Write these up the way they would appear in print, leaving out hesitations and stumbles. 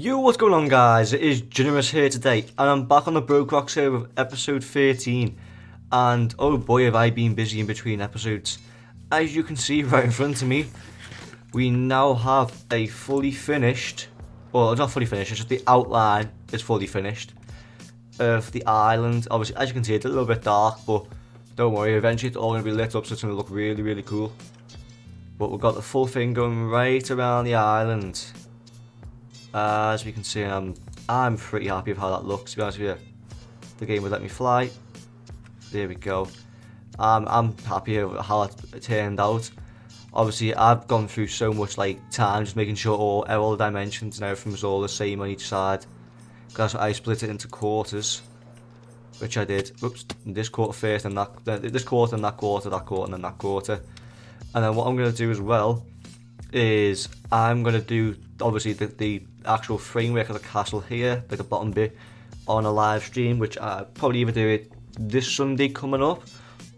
Yo, what's going on, guys? It is JuddSamurai here today, and I'm back on the BrokeRock server with episode 13. And oh boy, have I been busy in between episodes. As you can see right in front of me, we now have a fully finished, well, it's not fully finished, it's just the outline is fully finished of the island. Obviously, as you can see, it's a little bit dark, but don't worry, eventually it's all going to be lit up, so it's going to look really, really cool. But we've got the full thing going right around the island. As we can see, I'm pretty happy with how that looks, to be honest with you. The game would let me fly. There we go. I'm happy with how it turned out. Obviously, I've gone through so much time just making sure all the dimensions and everything was all the same on each side. Because I split it into quarters, which I did. Oops, this quarter first, and this quarter, and that quarter, and then that quarter. And then what I'm going to do as well is I'm going to do obviously the actual framework of the castle here, like the bottom bit, on a live stream, which I probably either do it this Sunday coming up,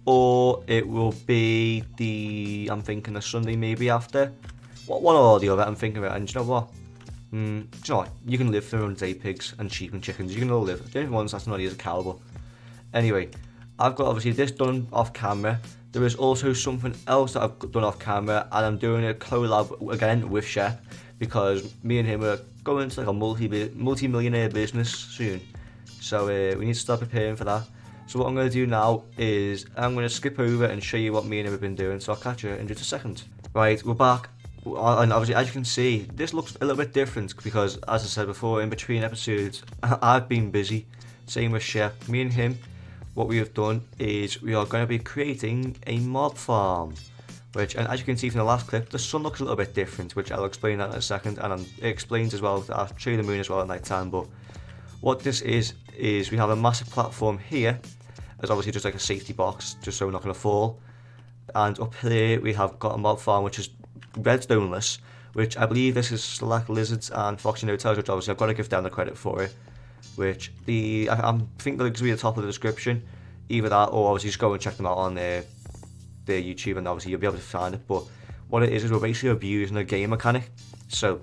or it will be I'm thinking the Sunday maybe after. One or the other, I'm thinking about it. And do you know what? Do you know what? You can live through day pigs and sheep and chickens. You can all live. The only ones that's not is a cow, but anyway, I've got obviously this done off camera. There is also something else that I've done off camera, and I'm doing a collab again with Shep, because me and him are going to like a multi-millionaire business soon. So we need to start preparing for that. So what I'm going to do now is I'm going to skip over and show you what me and him have been doing. So I'll catch you in just a second. Right, we're back. And obviously, as you can see, this looks a little bit different because, as I said before, in between episodes, I've been busy. Same with Shep. Me and him, what we have done is we are going to be creating a mob farm. Which, and as you can see from the last clip, the sun looks a little bit different, which I'll explain that in a second, and it explains as well, I'll show you the moon as well at night time. But what this is we have a massive platform here, as obviously just like a safety box, just so we're not going to fall. And up here we have got a mob farm, which is redstone-less, which I believe this is Slack Lizards and Foxy No-Tails, which obviously I've got to give them the credit for it. Which I think the links will be at the top of the description, either that or obviously just go and check them out on their YouTube, and obviously you'll be able to find it. But what it is we're basically abusing a game mechanic. So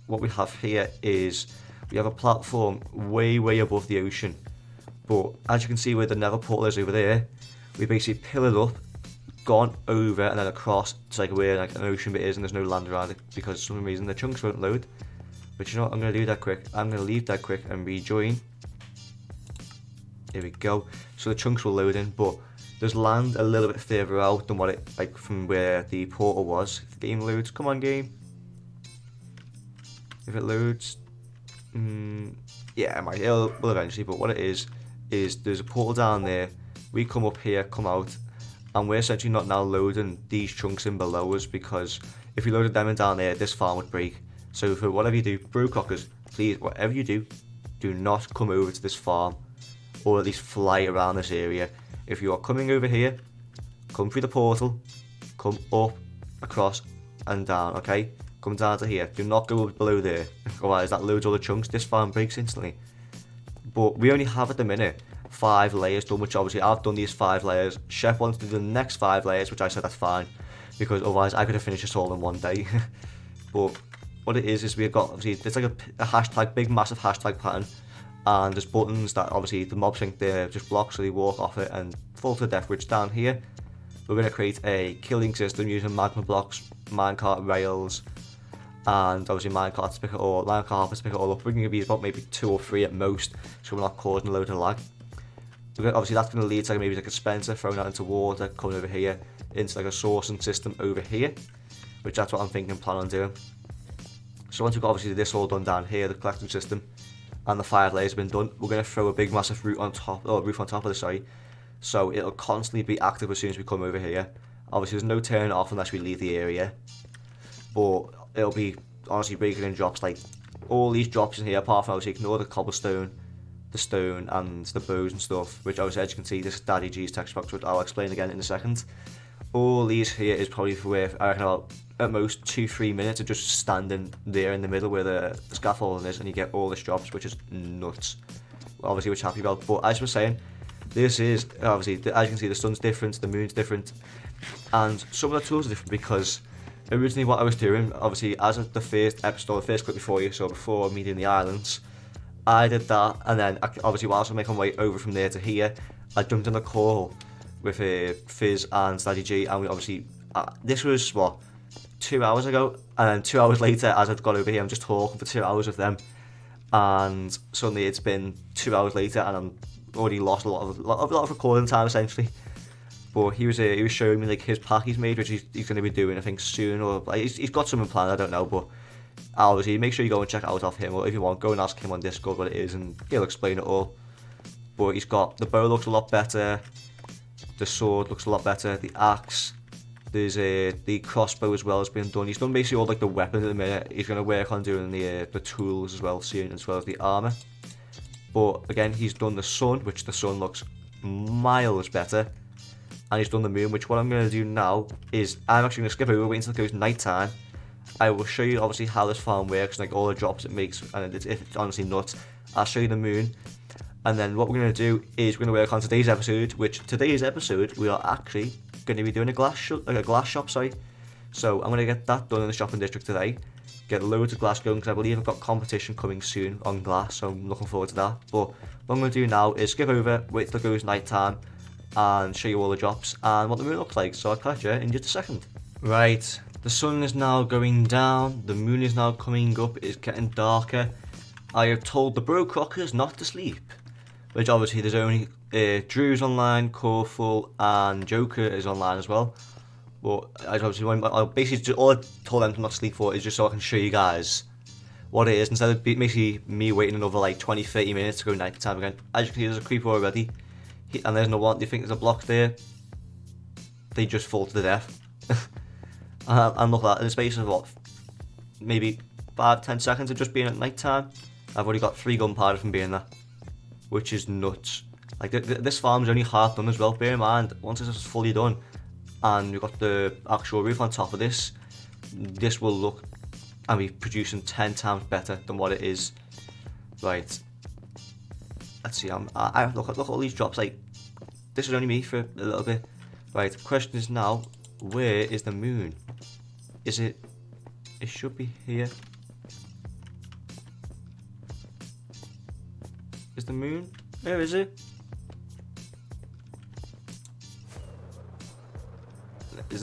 what we have here is we have a platform way above the ocean, but as you can see where the nether portal is over there, we basically pillared up, gone over and then across to like where like an ocean bit is, and there's no land around it because for some reason the chunks won't load. But you know what, I'm going to do that quick. I'm going to leave that quick and rejoin. There we go. So the chunks will load in, but there's land a little bit further out than what it, like from where the portal was. If the game loads, come on game. If it loads, yeah, it might, it'll eventually, but what it is there's a portal down there. We come up here, come out, and we're essentially not now loading these chunks in below us, because if we loaded them in down there, this farm would break. So for whatever you do, BrokeRockers, please, whatever you do, do not come over to this farm, or at least fly around this area. If you are coming over here, come through the portal, come up, across, and down, okay? Come down to here. Do not go below there, otherwise that loads all the chunks. This farm breaks instantly. But we only have at the minute 5 layers done, which obviously I've done these 5 layers. Chef wants to do the next 5 layers, which I said that's fine, because otherwise I could have finished this all in one day. But what it is we've got, obviously, it's like a hashtag, big massive hashtag pattern, and there's buttons that obviously the mobs think they're just blocks, so they walk off it and fall to death. Which down here we're going to create a killing system using magma blocks, minecart rails, and obviously minecart to pick it all, minecart hoppers to pick it all up. We're going to be about maybe 2 or 3 at most, so we're not causing a load of lag. Obviously that's going to lead to maybe like a dispenser thrown out into water, coming over here into like a sourcing system over here, which that's what I'm thinking, plan on doing. So once we've got obviously this all done down here, the collecting system, and the 5 layers have been done, we're going to throw a big massive roof on top of the site, so it'll constantly be active as soon as we come over here. Obviously there's no turn off unless we leave the area, but it'll be honestly breaking in drops, like all these drops in here, apart from obviously ignore the cobblestone, the stone and the bows and stuff, which obviously as you can see this is Daddy G's text box, which I'll explain again in a second. All these here is probably worth, I reckon, about at most 2-3 minutes of just standing there in the middle where the scaffolding is, and you get all the drops, which is nuts. Obviously, which happy about. But as we're saying, this is obviously, as you can see, the sun's different, the moon's different, and some of the tools are different because originally what I was doing, obviously as of the first episode, the first clip before you saw before me doing the islands, I did that, and then obviously whilst I'm making my way over from there to here, I jumped in a call with Fizz and Daddy G, and we obviously, this was what, 2 hours ago, and then 2 hours later, as I've got over here, I'm just talking for 2 hours with them, and suddenly it's been 2 hours later, and I'm already lost a lot of recording time essentially. But he was showing me like his pack he's made, which he's going to be doing I think soon, or like, he's got something planned, I don't know, but obviously make sure you go and check it out off him, or if you want, go and ask him on Discord what it is and he'll explain it all. But he's got, the bow looks a lot better, the sword looks a lot better, the axe, there's the crossbow as well has been done. He's done basically all like the weapons at the minute. He's going to work on doing the tools as well soon, as well as the armour. But again, he's done the sun, which the sun looks miles better. And he's done the moon, which what I'm going to do now is I'm actually going to skip over, wait until it goes night time. I will show you obviously how this farm works, like all the drops it makes, and it's honestly nuts. I'll show you the moon, and then what we're going to do is we're going to work on today's episode, which today's episode we are actually going to be doing a glass shop, sorry. So I'm going to get that done in the shopping district today, get loads of glass going, because I believe I've got competition coming soon on glass, so I'm looking forward to that. But what I'm going to do now is skip over, wait till it goes night time, and show you all the drops and what the moon looks like. So I'll catch you in just a second. Right, the sun is now going down, the moon is now coming up, it's getting darker. I have told the BrokeRockers not to sleep, which obviously there's only Drew's online, Korthal and Joker is online as well. But I basically just, all I told them to not sleep for is just so I can show you guys what it is, instead of basically me waiting another like 20-30 minutes to go night time again. As you can see, there's a creeper already. And there's no one, they think there's a block there, they just fall to the death. And look at that, in the space of what, maybe 5-10 seconds of just being at night time, I've already got 3 gunpowder from being there, which is nuts. Like this farm's only half done as well, bear in mind, once this is fully done, and we've got the actual roof on top of this, this will look and be producing 10 times better than what it is. Right. Let's see, I look at all these drops, like, this is only me for a little bit. Right, the question is now, where is the moon? It should be here. Is the moon? Where is it? Is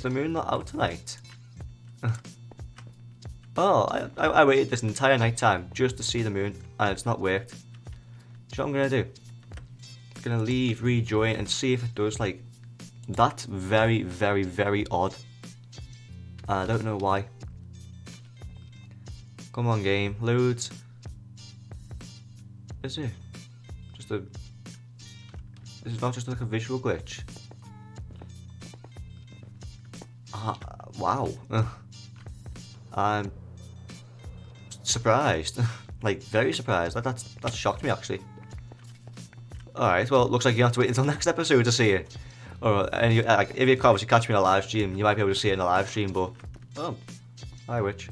the moon not out tonight? Oh, I waited this entire night time just to see the moon, and it's not worked. So what I'm going to do, I'm going to leave, rejoin, and see if it does. Like, that's very, very, very odd. I don't know why. Come on, game, loads. Is it? This is not just like a visual glitch. Wow. I'm surprised, like very surprised. That shocked me actually. Alright, well it looks like you have to wait until next episode to see it. Or if you can obviously catch me in a live stream, you might be able to see it in a live stream, but oh, hi witch.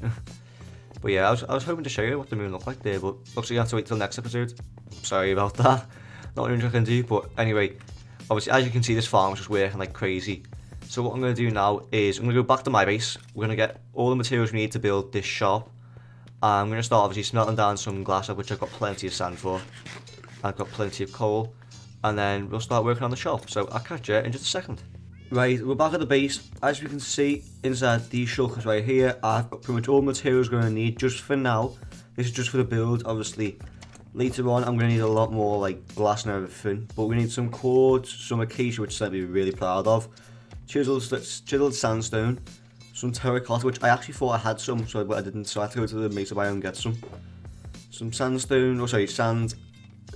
But yeah, I was hoping to show you what the moon looked like there, but looks like you have to wait till next episode. Sorry about that. Not really much I can do, but anyway, obviously as you can see this farm is just working like crazy. So what I'm going to do now is I'm going to go back to my base. We're going to get all the materials we need to build this shop. I'm going to start obviously smelting down some glass, which I've got plenty of sand for. I've got plenty of coal. And then we'll start working on the shop. So I'll catch you in just a second. Right, we're back at the base. As you can see inside these shulkers right here, I've got pretty much all the materials we're going to need just for now. This is just for the build. Obviously later on I'm going to need a lot more like glass and everything. But we need some quartz, some acacia, which I'd be really proud of. Chiseled sandstone, some terracotta, which I actually thought I had some, but I didn't, so I had to go to the Mesa biome and get some. Some sandstone, sand,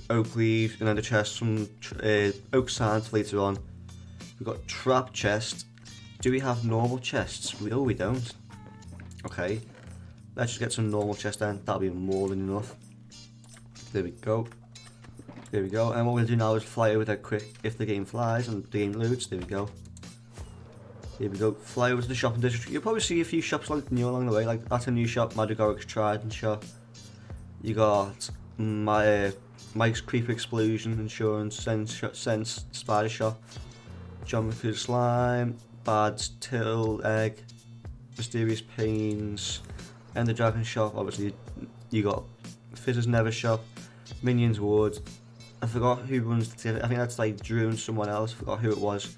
oak leaves, and then the chest, some oak sand for later on. We've got trap chest. Do we have normal chests? We don't. Okay, let's just get some normal chests then, that'll be more than enough. There we go. There we go, and what we'll do now is fly over there quick, if the game flies and the game loads, there we go. Here we go, fly over to the shopping district. You'll probably see a few shops like new along the way, like that's a new shop, Madragoric's Trident shop. You got Mike's Creeper Explosion Insurance, Sense Spider shop. Jomica slime, Bad's till egg, MysteriousPayne's Ender Dragon shop. Obviously, you got Fizz's Never shop, Minion's wood. I forgot who runs the ticket. I think that's like Drew and someone else. I forgot who it was.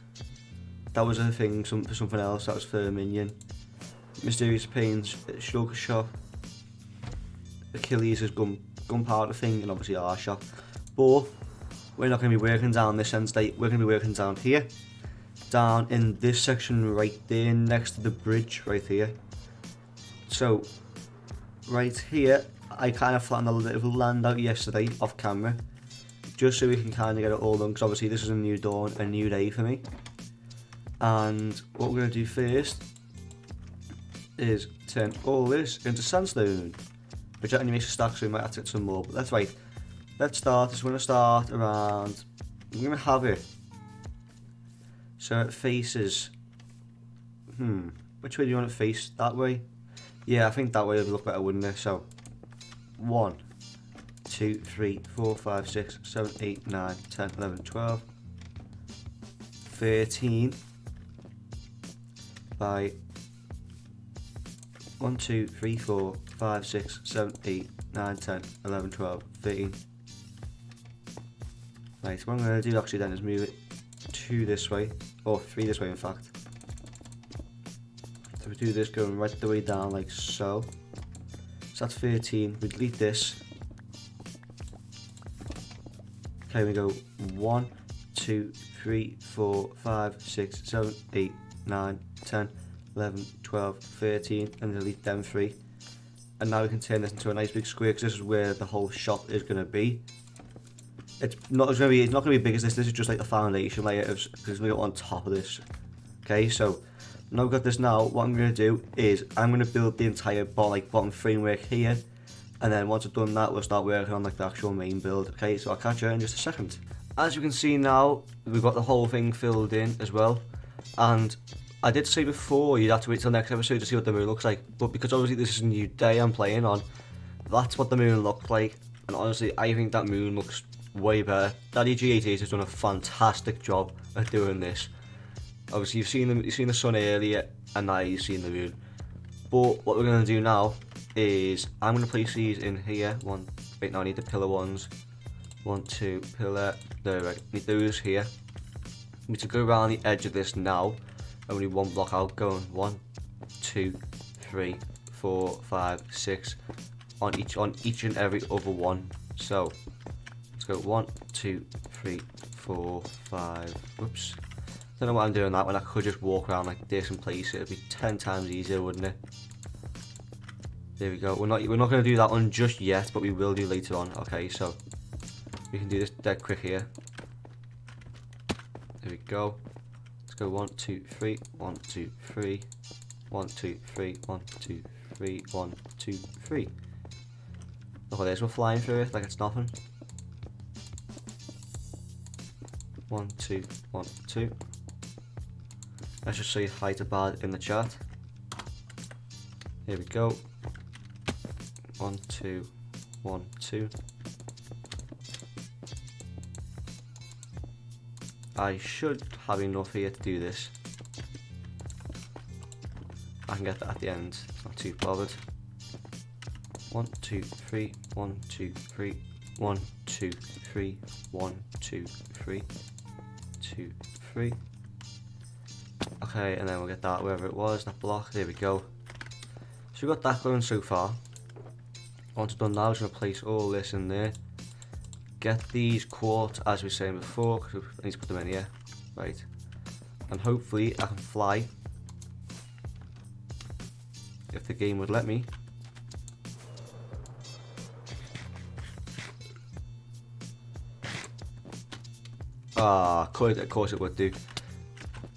That was a thing for something else. That was for Minion. MysteriousPayne's sugar shop. Achilles' is gunpowder thing, and obviously our shop. But we're not going to be working down this end state. We're going to be working down here, down in this section right there, next to the bridge right here. So right here, I kind of flattened a little land out yesterday off camera, just so we can kind of get it all done, because obviously this is a new dawn, a new day for me. And what we're going to do first is turn all this into sandstone, which only makes a stack, so we might have to get some more, but that's right. Let's start. It's going to start around, I'm going to have it so it faces, which way do you want it to face? That way? Yeah, I think that way would look better, wouldn't it? So 1, 2, 3, 4, 5, 6, 7, 8, 9, 10, 11, 12, 13 by 1, 2, 3, 4, 5, 6, 7, 8, 9, 10, 11, 12, 13. Right, what I'm going to do actually then is move it 2 this way, or 3 this way in fact. So we do this going right the way down like so. So that's 13, we delete this. Okay, we go 1, 2, 3, 4, 5, 6, 7, 8, 9, 10, 11, 12, 13, and delete them 3. And now we can turn this into a nice big square, because this is where the whole shop is going to be. It's not going to be big as this. This is just like the foundation layer, because we got on top of this. Okay, so now we've got this. Now what I'm going to do is I'm going to build the entire bottom framework here, and then once I've done that, we'll start working on like the actual main build. Okay, so I'll catch you in just a second. As you can see now, we've got the whole thing filled in as well, and I did say before you'd have to wait till next episode to see what the moon looks like, but because obviously this is a new day I'm playing on, that's what the moon looked like. And honestly, I think that moon looks way better. Daddy G88 has done a fantastic job at doing this. Obviously you've seen the sun earlier, and now you've seen the moon. But what we're going to do now is I'm going to place these in here. Wait, no, I need the pillar ones. 1, 2, pillar, there, right. Need those here. We need to go around the edge of this now. Only one block out, going 1, 2, 3, 4, 5, 6 on each and every other one. So let's go 1, 2, 3, 4, 5. Whoops. Don't know why I'm doing that when I could just walk around like this and place it. It'd be 10 times easier, wouldn't it? There we go. We're not going to do that one just yet, but we will do later on. Okay, so we can do this dead quick here. There we go. Let's go 1, 2, 3, 1, 2, 3, 1, 2, 3, 1, 2, 3, 1, 2, 3. Look at this, we're flying through it like it's nothing. 1, 2, 1, 2. Let's just say hi to Bad in the chat. Here we go. 1, 2, 1, 2. I should have enough here to do this. I can get that at the end, it's not too bothered. 1, 2, 3, 1, 2, 3, 1, 2, 3, 1, 2, 3, 2, 3. Okay, and then we'll get that wherever it was, that block, there we go. So we've got that going so far. Once done now, I'm just going to place all this in there. Get these quartz, as we were saying before, because I need to put them in here. Right. And hopefully I can fly. If the game would let me. Ah, of course it would do.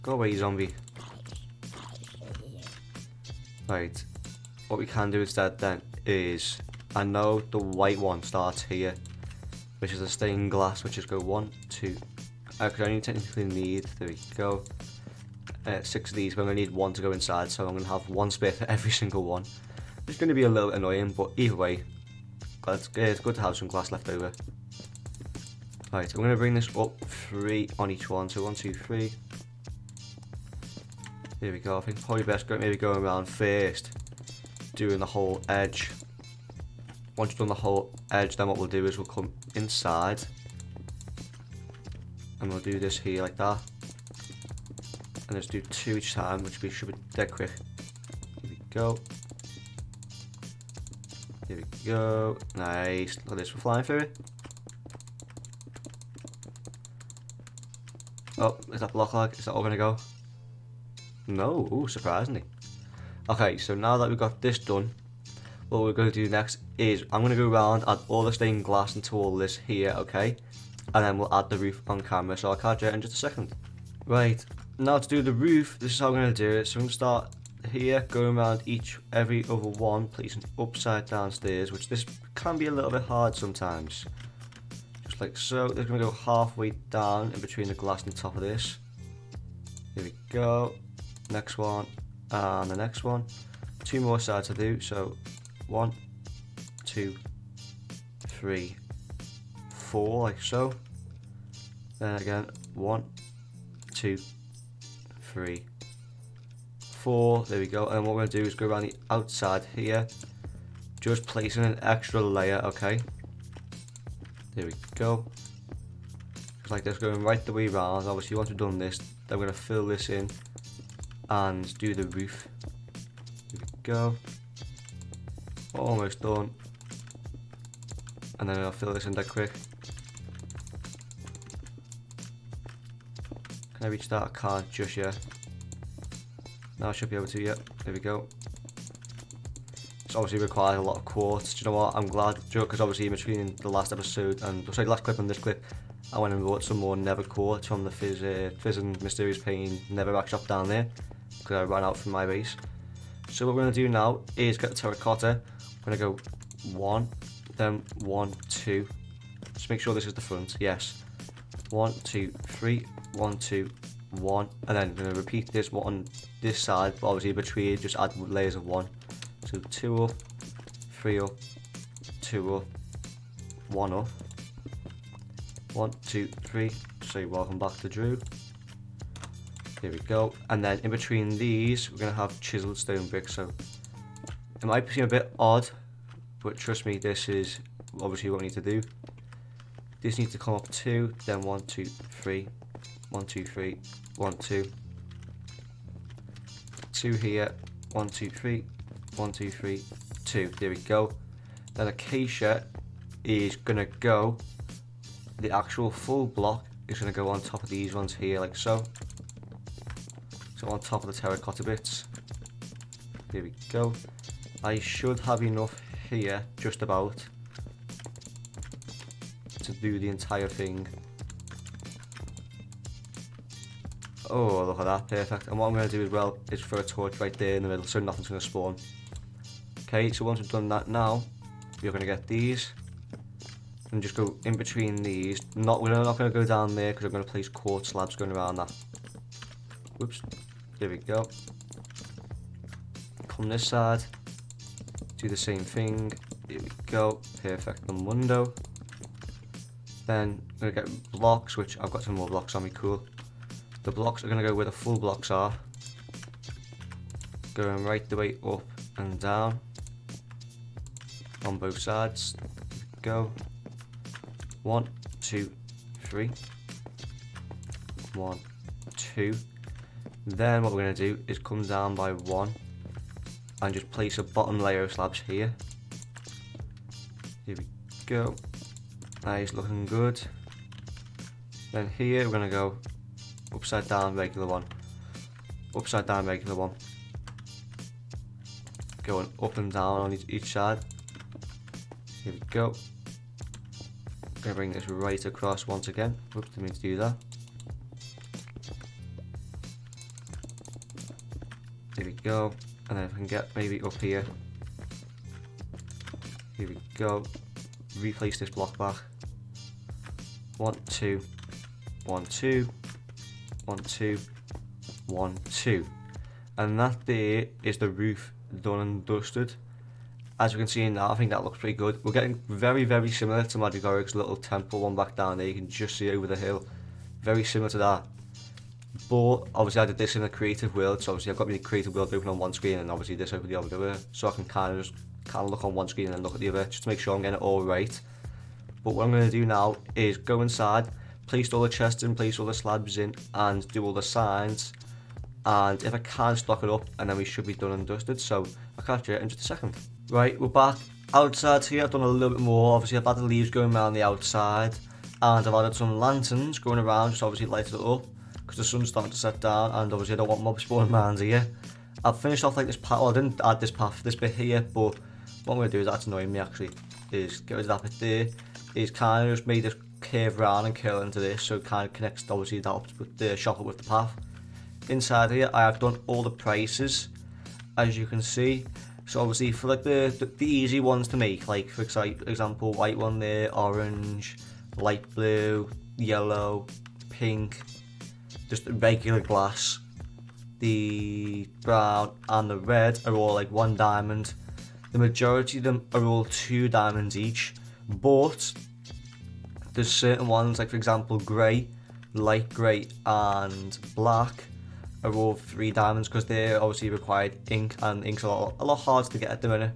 Go away, zombie. Right. What we can do instead then is, I know the white one starts here, which is a stained glass, which is go 1, 2. I could only technically need, there we go, 6 of these, but I'm going to need 1 to go inside, so I'm going to have 1 spare for every single one. It's going to be a little annoying, but either way, it's good to have some glass left over. Right, I'm going to bring this up 3 on each one, so 1, 2, 3, Here we go. I think probably best maybe going around first, doing the whole edge. Once you've done the whole edge, then what we'll do is we'll come inside, and we'll do this here like that, and let's do 2 each time, which should be dead quick. Here we go. Here we go. Nice. Look at this. We're flying through it. Oh, is that block lag? Is that all gonna go? No. Ooh, surprisingly. Okay, so now that we've got this done, what we're going to do next is I'm going to go around, add all the stained glass into all this here, okay? And then we'll add the roof on camera, so I'll catch you in just a second. Right, now to do the roof, this is how I'm going to do it. So I'm going to start here, going around every other one, placing upside down stairs, which this can be a little bit hard sometimes. Just like so. They're going to go halfway down in between the glass and the top of this. Here we go. Next one, and the next one. 2 more sides to do, so 1, 2, 3, 4, like so. Then again, 1, 2, 3, 4. There we go. And what we're going to do is go around the outside here, just placing an extra layer, okay? There we go. Just like this, going right the way around. Obviously, once we've done this, then we're going to fill this in and do the roof. Here we go. Almost done. And then I'll fill this in that quick. Can I reach that? I can't just yet. Now I should be able to, yeah. There we go. This obviously requires a lot of quartz. Do you know what? I'm glad, because obviously in between the last episode and the last clip and this clip, I went and bought some more nether quartz from the Fizz and MysteriousPayne netherrack shop down there, because I ran out from my base. So what we're going to do now is get the terracotta. We're going to go 1, then 1, 2. Just make sure this is the front, yes. 1, 2, 3, 1, 2, 1. And then we're going to repeat this one on this side, but obviously between just add layers of 1. So 2 up, 3 up, 2 up, 1 up. 1, 2, 3. Say welcome back to Drew. Here we go. And then in between these, we're going to have chiseled stone bricks. So it might seem a bit odd, but trust me, this is obviously what we need to do. This needs to come up 2, then 1, 2, 3, 1, 2, 3, 1, 2. 2 here, 1, 2, 3, 1, 2, 3, 2. There we go. Then acacia is going to go, the actual full block is going to go on top of these ones here, like so. So on top of the terracotta bits. There we go. I should have enough here, just about, to do the entire thing. Oh, look at that, perfect. And what I'm going to do as well is throw a torch right there in the middle so nothing's going to spawn. Okay, so once we've done that now, you're going to get these and just go in between these. We're not going to go down there because we're going to place quartz slabs going around that. Whoops. There we go. Come this side. Do the same thing. There we go. Perfect. The window. Then I'm going to get blocks, which I've got some more blocks on me. Cool. The blocks are going to go where the full blocks are. Going right the way up and down. On both sides. There we go. 1, 2, 3. 1, 2. Then what we're going to do is come down by 1 and just place a bottom layer of slabs here. Here we go. Nice, looking good. Then here we're going to go upside down regular one. Upside down regular one. Going up and down on each side. Here we go. Going to bring this right across once again. Oops, didn't mean to do that. Here we go. And then if I can get maybe up here. Here we go. Replace this block back. 1, 2, 1, 2, 1, 2, 1, 2. And that there is the roof done and dusted. As you can see now, I think that looks pretty good. We're getting very, very similar to Madragoric's little temple one back down there. You can just see over the hill. Very similar to that. But obviously I did this in a creative world, so obviously I've got my creative world open on one screen and obviously this over the other, so I can kind of look on one screen and then look at the other, just to make sure I'm getting it all right. But what I'm going to do now is go inside, place all the chests in, place all the slabs in, and do all the signs. And if I can, stock it up, and then we should be done and dusted. So I'll catch you in just a second. Right, we're back outside here. I've done a little bit more. Obviously I've had the leaves going around the outside, and I've added some lanterns going around, just obviously lighted it up, because the sun's starting to set down, and obviously I don't want mobs spawning around here. I've finished off like this path. Well, I didn't add this path, this bit here, but what I'm going to do is, that's annoying me actually, is get rid of that bit there. Is kind of just made this curve around and curl into this, so it kind of connects obviously that up with the shop up with the path. Inside here I have done all the prices, as you can see. So obviously for like the easy ones to make, like for example white one there, orange, light blue, yellow, pink, just regular glass. The brown and the red are all like 1 diamond. The majority of them are all 2 diamonds each, but there's certain ones, like for example grey, light grey and black are all 3 diamonds, because they're obviously required ink, and ink's a lot harder to get at the minute,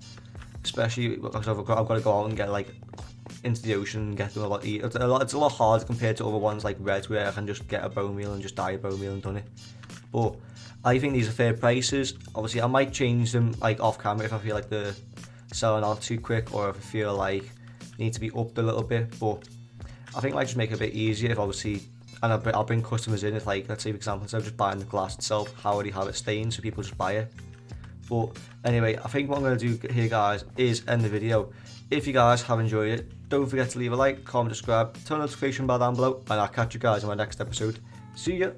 especially because I've got to go out and get like into the ocean and get them a lot. It's a lot harder compared to other ones like red, where I can just get a bone meal and just dye a bone meal and done it. But I think these are fair prices. Obviously I might change them like off camera if I feel like they're selling out too quick, or if I feel like they need to be upped a little bit. But I think I might just make it a bit easier if obviously, and I'll bring customers in, if like, let's say for example, instead of just buying the glass itself, how already have it stained, so people just buy it. But anyway, I think what I'm going to do here guys is end the video. If you guys have enjoyed it, don't forget to leave a like, comment, subscribe, turn the notification bell down below, and I'll catch you guys in my next episode. See ya!